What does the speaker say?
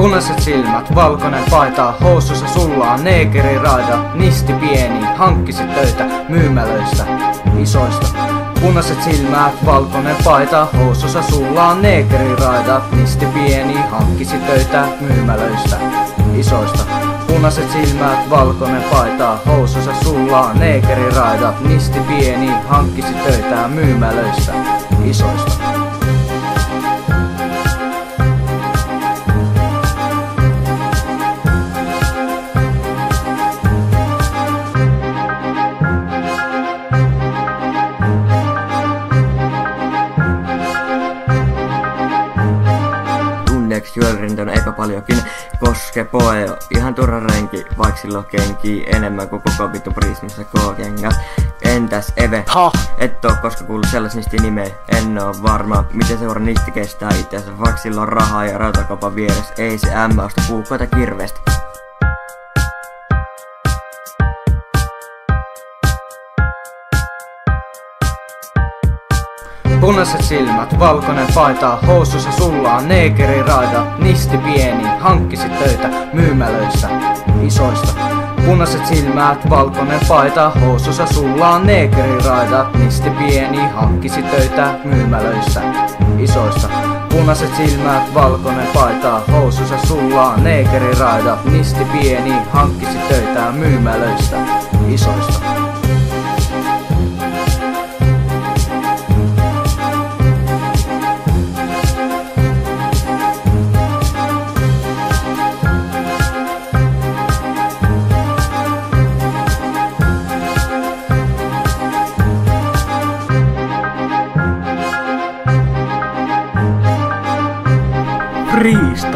Punaiset silmät, valkoinen paita, housussa sullaa neegeriraida, nisti pieni, hankkisit töitä myymälöistä, isoista. Punaiset silmät, valkoinen paita, housussa sullaa neegeriraida, nisti pieni, hankkisit töitä myymälöistä, isoista. Punaiset silmät, valkoinen paita, housussa sullaa neegeriraida, nisti pieni, hankkisit töitä myymälöistä, isoista. Juorinton eipä paljonkin koske poe ihan turha renki, vaik silloin kenkii enemmän kuin koko vittu Prismassa K-kengät. Entäs Eve? Et oo koska kuullut sellaisista nimeä, en oo varma miten seura niistä kestää itseänsä, vaik silloin rahaa ja rautakaupan vieressä, ei se ämmä osta puukkoita kirveesti. Punaiset silmät, valkoinen paita, housussa sullaa neegeriraida, nisti pieni, hankkisit töitä myymälöistä, isoista. Punaiset silmät, valkoinen paita, housussa sullaa neegeriraida, nisti pieni, hankkisit töitä myymälöistä, isoista. Punaiset silmät, valkoinen paita, housussa sullaa neegeriraida, nisti pieni, hankkisit töitä myymälöistä, isoista. Freestyle.